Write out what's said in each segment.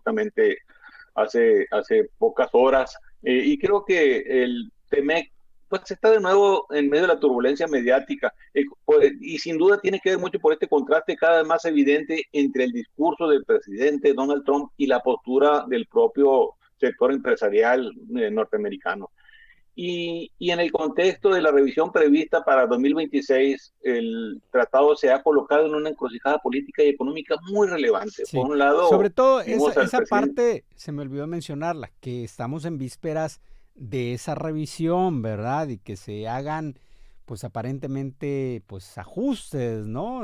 justamente hace pocas horas. Y creo que el TEMEC pues está de nuevo en medio de la turbulencia mediática, y sin duda tiene que ver mucho por este contraste cada vez más evidente entre el discurso del presidente Donald Trump y la postura del propio sector empresarial norteamericano. Y en el contexto de la revisión prevista para 2026, el tratado se ha colocado en una encrucijada política y económica muy relevante. Por Sí, un sobre lado, todo vimos al esa presidente. parte se me olvidó mencionarla, que estamos en vísperas de esa revisión, ¿verdad? Y que se hagan, pues aparentemente, pues ajustes, ¿no?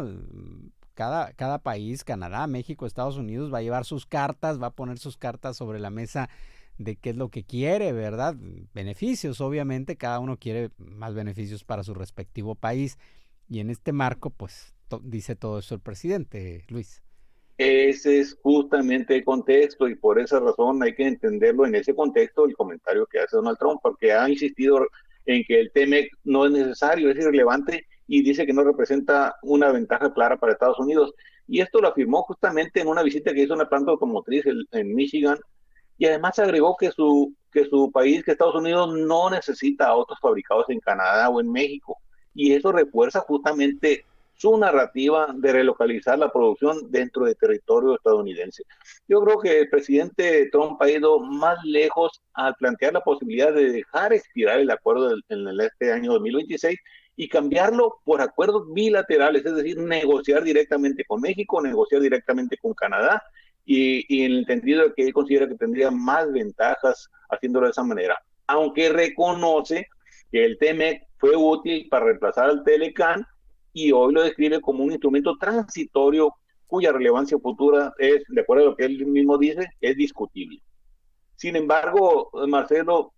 Cada país, Canadá, México, Estados Unidos, va a llevar sus cartas, va a poner sus cartas sobre la mesa de qué es lo que quiere, ¿verdad? Beneficios, obviamente, cada uno quiere más beneficios para su respectivo país. Y en este marco, pues, dice todo eso el presidente, Luis. Ese es justamente el contexto y por esa razón hay que entenderlo en ese contexto el comentario que hace Donald Trump, porque ha insistido en que el TMEC no es necesario, es irrelevante y dice que no representa una ventaja clara para Estados Unidos. Y esto lo afirmó justamente en una visita que hizo a una planta automotriz en Michigan, y además agregó que su país, que Estados Unidos, no necesita autos fabricados en Canadá o en México. Y eso refuerza justamente su narrativa de relocalizar la producción dentro del territorio estadounidense. Yo creo que el presidente Trump ha ido más lejos al plantear la posibilidad de dejar expirar el acuerdo en este año 2026 y cambiarlo por acuerdos bilaterales, es decir, negociar directamente con México, negociar directamente con Canadá, y en el entendido de que él considera que tendría más ventajas haciéndolo de esa manera, aunque reconoce que el TMEC fue útil para reemplazar al Telecan y hoy lo describe como un instrumento transitorio cuya relevancia futura es, de acuerdo a lo que él mismo dice, es discutible. Sin embargo, Marcelo,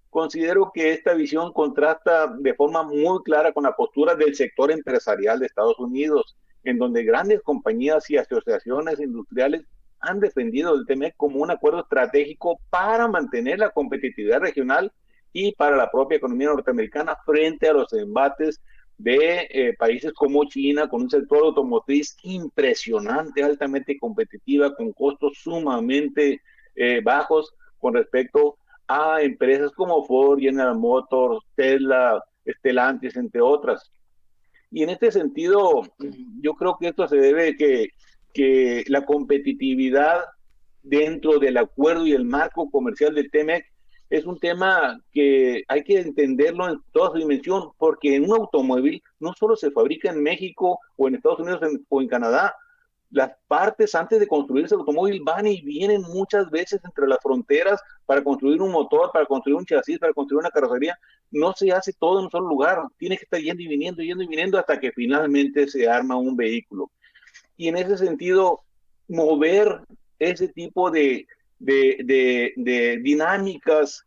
considero que esta visión contrasta de forma muy clara con la postura del sector empresarial de Estados Unidos, en donde grandes compañías y asociaciones industriales han defendido el TMEC como un acuerdo estratégico para mantener la competitividad regional y para la propia economía norteamericana frente a los embates de países como China, con un sector automotriz impresionante, altamente competitiva, con costos sumamente bajos con respecto a empresas como Ford, General Motors, Tesla, Stellantis, entre otras. Y en este sentido, yo creo que esto se debe a que la competitividad dentro del acuerdo y el marco comercial del TEMEC es un tema que hay que entenderlo en toda su dimensión, porque en un automóvil no solo se fabrica en México o en Estados Unidos o en Canadá, las partes antes de construirse el automóvil van y vienen muchas veces entre las fronteras para construir un motor, para construir un chasis, para construir una carrocería. No se hace todo en un solo lugar, tiene que estar yendo y viniendo hasta que finalmente se arma un vehículo. Y en ese sentido, mover ese tipo de dinámicas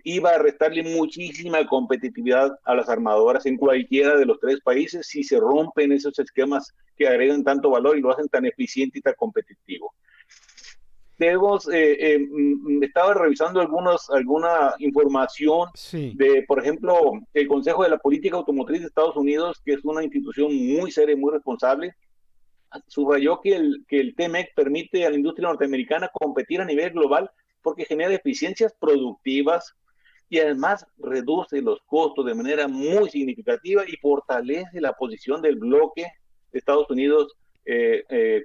iba a restarle muchísima competitividad a las armadoras en cualquiera de los tres países si se rompen esos esquemas que agregan tanto valor y lo hacen tan eficiente y tan competitivo. Estaba revisando alguna información Sí, de, por ejemplo, el Consejo de la Política Automotriz de Estados Unidos, que es una institución muy seria y muy responsable, subrayó que el TMEC permite a la industria norteamericana competir a nivel global porque genera eficiencias productivas y además reduce los costos de manera muy significativa y fortalece la posición del bloque de Estados Unidos,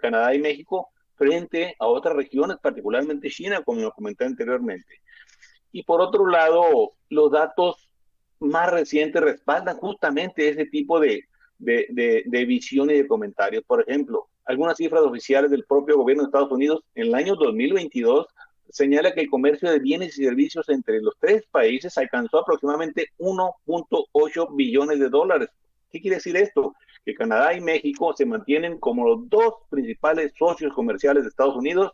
Canadá y México frente a otras regiones, particularmente China, como lo comenté anteriormente. Y por otro lado, los datos más recientes respaldan justamente ese tipo de visión y de comentarios. Por ejemplo, algunas cifras oficiales del propio gobierno de Estados Unidos en el año 2022 señala que el comercio de bienes y servicios entre los tres países alcanzó aproximadamente 1.8 billones de dólares. ¿Qué quiere decir esto? Que Canadá y México se mantienen como los dos principales socios comerciales de Estados Unidos,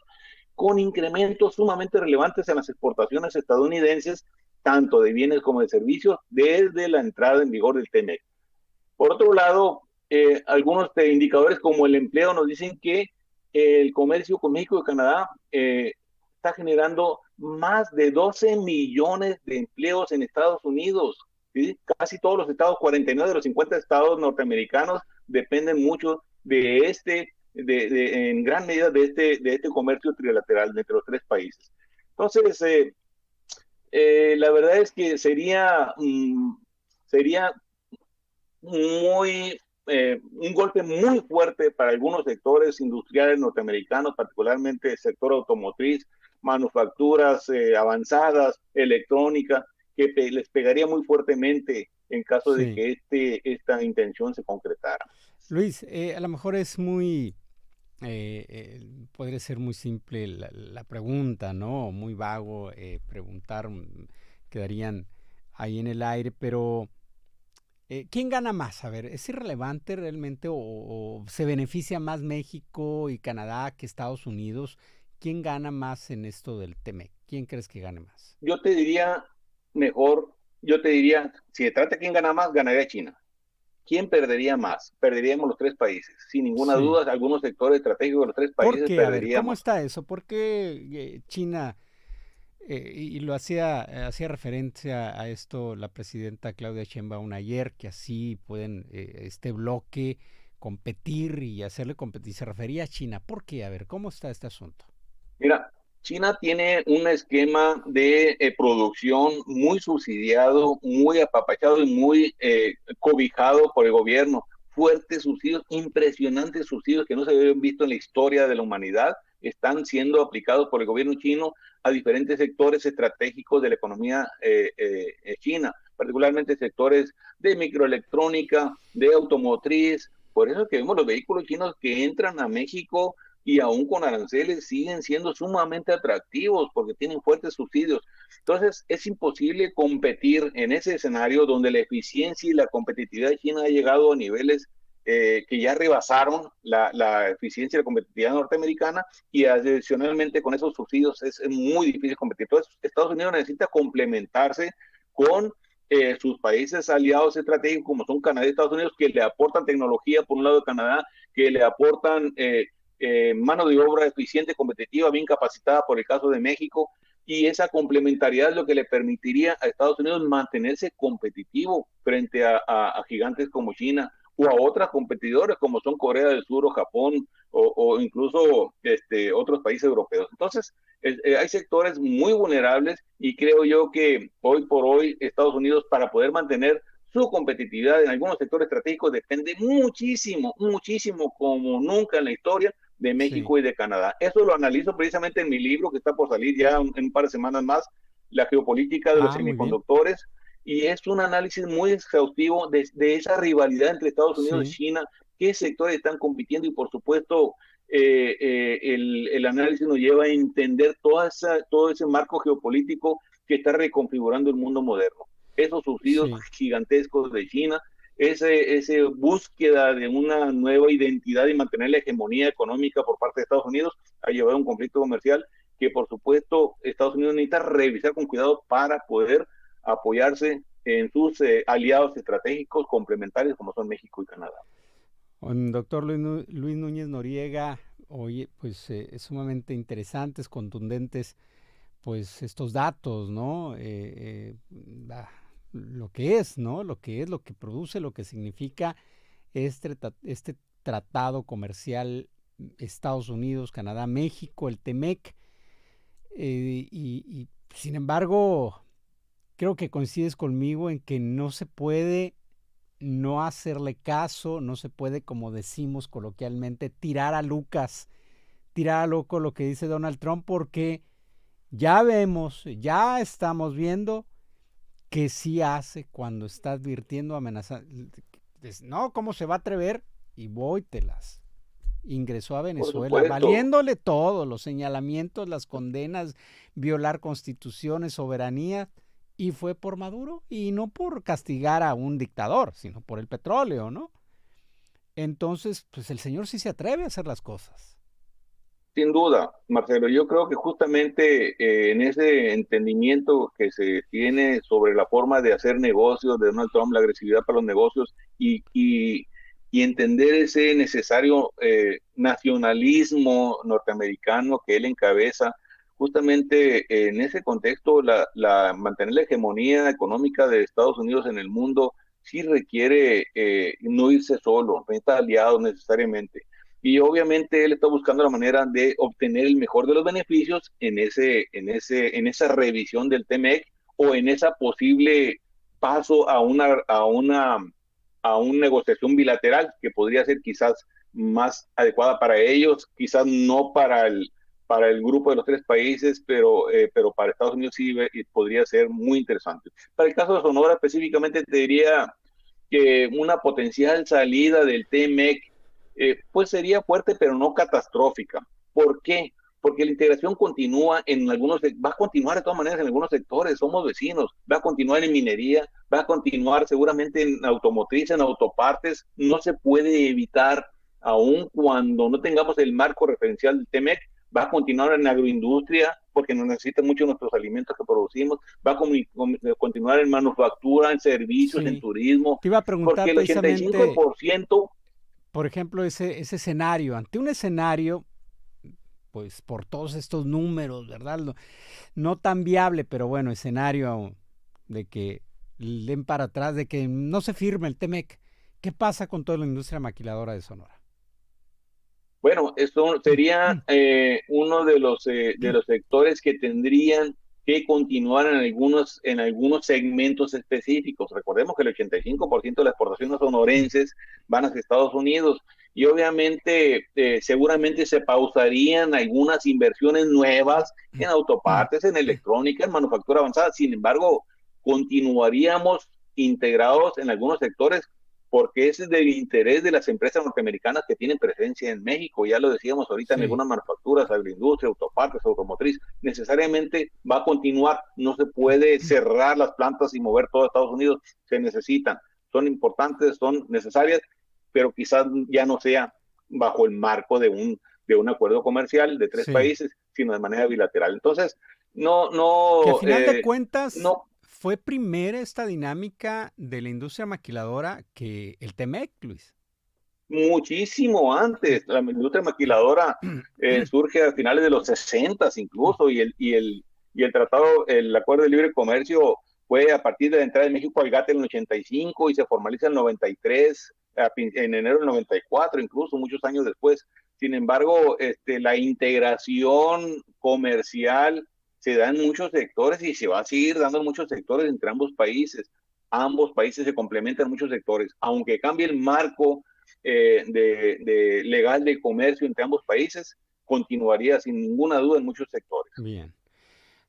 con incrementos sumamente relevantes en las exportaciones estadounidenses, tanto de bienes como de servicios, desde la entrada en vigor del TMEC. Por otro lado, algunos indicadores como el empleo nos dicen que el comercio con México y Canadá está generando más de 12 millones de empleos en Estados Unidos. ¿Sí? Casi todos los estados, 49 de los 50 estados norteamericanos, dependen mucho de en gran medida de este comercio trilateral entre los tres países. Entonces, la verdad es que sería un golpe muy fuerte para algunos sectores industriales norteamericanos, particularmente el sector automotriz, manufacturas avanzadas, electrónica, que les pegaría muy fuertemente en caso de Sí. que esta intención se concretara. Luis, a lo mejor es muy, podría ser muy simple la pregunta, ¿no? Muy vago preguntar, quedarían ahí en el aire, pero ¿quién gana más? A ver, ¿es irrelevante realmente o se beneficia más México y Canadá que Estados Unidos? ¿Quién gana más en esto del TEMEC? ¿Quién crees que gane más? Yo te diría mejor, yo te diría, si se trata de quién gana más, ganaría China. ¿Quién perdería más? Perderíamos los tres países. Sin ninguna Sí. duda, algunos sectores estratégicos de los tres ¿Por países qué? A ver, ¿cómo perderíamos. está eso? ¿Por qué China, y lo hacía referencia a esto la presidenta Claudia Sheinbaum ayer, que así pueden este bloque competir y hacerle competir? Se refería a China. ¿Por qué? A ver, ¿cómo está este asunto? Mira, China tiene un esquema de producción muy subsidiado, muy apapachado y muy cobijado por el gobierno. Fuertes subsidios, impresionantes subsidios que no se habían visto en la historia de la humanidad, están siendo aplicados por el gobierno chino a diferentes sectores estratégicos de la economía china, particularmente sectores de microelectrónica, de automotriz. Por eso es que vemos los vehículos chinos que entran a México y aún con aranceles siguen siendo sumamente atractivos porque tienen fuertes subsidios. Entonces es imposible competir en ese escenario donde la eficiencia y la competitividad de China ha llegado a niveles que ya rebasaron la eficiencia y la competitividad norteamericana y adicionalmente con esos subsidios es muy difícil competir. Entonces Estados Unidos necesita complementarse con sus países aliados estratégicos como son Canadá y Estados Unidos que le aportan tecnología por un lado de Canadá, que le aportan mano de obra eficiente, competitiva, bien capacitada por el caso de México, y esa complementariedad es lo que le permitiría a Estados Unidos mantenerse competitivo frente a gigantes como China o a otras competidores como son Corea del Sur o Japón o incluso otros países europeos. Entonces, hay sectores muy vulnerables y creo yo que hoy por hoy Estados Unidos para poder mantener su competitividad en algunos sectores estratégicos depende muchísimo, muchísimo como nunca en la historia de Sí. México y de Canadá. Eso lo analizo precisamente en mi libro que está por salir ya en un par de semanas más, La geopolítica de los Ah, muy bien. semiconductores, y es un análisis muy exhaustivo de esa rivalidad entre Estados Unidos y Sí, China, qué sectores están compitiendo y por supuesto el análisis nos lleva a entender todo ese marco geopolítico que está reconfigurando el mundo moderno. Esos subsidios sí. gigantescos de China, ese búsqueda de una nueva identidad y mantener la hegemonía económica por parte de Estados Unidos ha llevado a un conflicto comercial que por supuesto Estados Unidos necesita revisar con cuidado para poder apoyarse en sus aliados estratégicos complementarios como son México y Canadá. Doctor Luis Núñez Noriega, oye, pues es sumamente interesantes, contundentes, pues estos datos, ¿no? Lo que es, ¿no? Lo que es, lo que produce, lo que significa este tratado comercial Estados Unidos, Canadá, México, el TEMEC, y sin embargo, creo que coincides conmigo en que no se puede no hacerle caso, no se puede, como decimos coloquialmente, tirar a Lucas, tirar a loco lo que dice Donald Trump, porque ya vemos, ya estamos viendo que sí hace cuando está advirtiendo, amenazando. No, ¿cómo se va a atrever? Y voy, te las ingresó a Por Venezuela, supuesto, valiéndole todo, los señalamientos, las condenas, violar constituciones, soberanía, y fue por Maduro, y no por castigar a un dictador, sino por el petróleo, ¿no? Entonces, pues el señor sí se atreve a hacer las cosas. sin duda, Marcelo, yo creo que justamente en ese entendimiento que se tiene sobre la forma de hacer negocios de Donald Trump, la agresividad para los negocios y entender ese necesario nacionalismo norteamericano que él encabeza, justamente en ese contexto, mantener la hegemonía económica de Estados Unidos en el mundo sí requiere no irse solo, no está aliado necesariamente. y obviamente él está buscando la manera de obtener el mejor de los beneficios en esa revisión del TEMEC o en esa posible paso a una negociación bilateral que podría ser quizás más adecuada para ellos, quizás no para el grupo de los tres países, pero para Estados Unidos sí podría ser muy interesante. Para el caso de Sonora específicamente te diría que una potencial salida del TMEC pues sería fuerte pero no catastrófica. ¿Por qué? Porque la integración continúa en algunos, va a continuar de todas maneras en algunos sectores, somos vecinos, va a continuar en minería, va a continuar seguramente en automotriz, en autopartes, no se puede evitar, aun cuando no tengamos el marco referencial del TEMEC, va a continuar en agroindustria, porque nos necesitan mucho nuestros alimentos que producimos, va a continuar en manufactura, en servicios, en Sí. turismo, Te iba a porque preguntar el precisamente, 85%, por ejemplo, ese escenario, ante un escenario, pues por todos estos números, ¿verdad? No tan viable, pero bueno, escenario de que den para atrás, de que no se firme el TEMEC. ¿Qué pasa con toda la industria maquiladora de Sonora? bueno, esto sería uno de los sectores que tendrían que continuar en algunos segmentos específicos. Recordemos que el 85% de las exportaciones sonorenses van hacia Estados Unidos y obviamente seguramente se pausarían algunas inversiones nuevas en autopartes, en electrónica, en manufactura avanzada. Sin embargo, continuaríamos integrados en algunos sectores porque ese es del interés de las empresas norteamericanas que tienen presencia en México. Ya lo decíamos ahorita en Sí. algunas manufacturas, agroindustria, autopartes, automotriz, necesariamente va a continuar. No se puede cerrar las plantas y mover todo a Estados Unidos. Se necesitan. Son importantes, son necesarias, pero quizás ya no sea bajo el marco de un acuerdo comercial de tres Sí. países, sino de manera bilateral. Entonces, Que a no, final de cuentas no fue primera esta dinámica de la industria maquiladora que el TEMEC, Luis. muchísimo antes. La industria maquiladora surge a finales de los 60 incluso y el tratado, el acuerdo de libre comercio fue a partir de la entrada de México al GATT en el 85 y se formaliza en el 93, en enero del 94, incluso muchos años después. Sin embargo, la integración comercial se da en muchos sectores y se va a seguir dando en muchos sectores entre ambos países. Ambos países se complementan en muchos sectores. Aunque cambie el marco legal de comercio entre ambos países, continuaría sin ninguna duda en muchos sectores. Bien.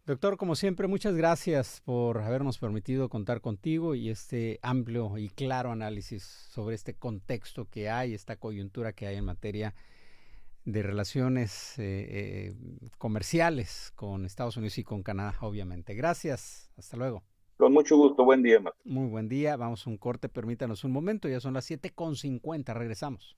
Doctor, como siempre, muchas gracias por habernos permitido contar contigo y este amplio y claro análisis sobre este contexto que hay, esta coyuntura que hay en materia de relaciones comerciales con Estados Unidos y con Canadá, obviamente. Gracias. Hasta luego. Con mucho gusto. Buen día, Marco. Muy buen día. Vamos a un corte. Permítanos un momento. Ya son las 7:50. Regresamos.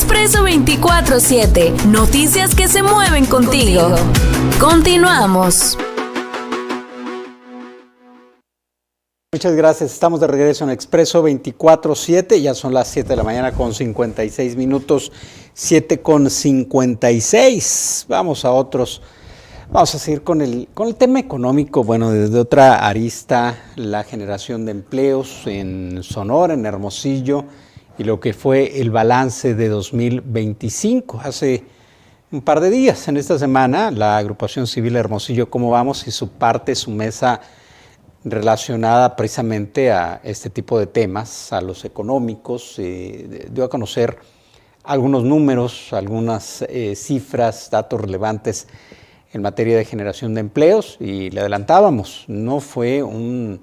Expreso 24/7. Noticias que se mueven contigo. Continuamos. Muchas gracias. Estamos de regreso en Expreso 24/7. Ya son las 7 de la mañana con 56 minutos. 7:56. Vamos a seguir con el tema económico. Bueno, desde otra arista, la generación de empleos en Sonora, en Hermosillo, y lo que fue el balance de 2025. Hace un par de días, en esta semana, la Agrupación Civil Hermosillo ¿Cómo Vamos? Y su mesa relacionada precisamente a este tipo de temas, a los económicos, dio a conocer algunos números, algunas cifras, datos relevantes en materia de generación de empleos, y le adelantábamos, no fue un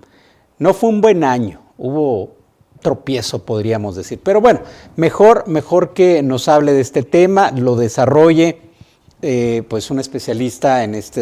buen año, hubo tropiezo, podríamos decir, pero bueno, mejor que nos hable de este tema, lo desarrolle pues un especialista en este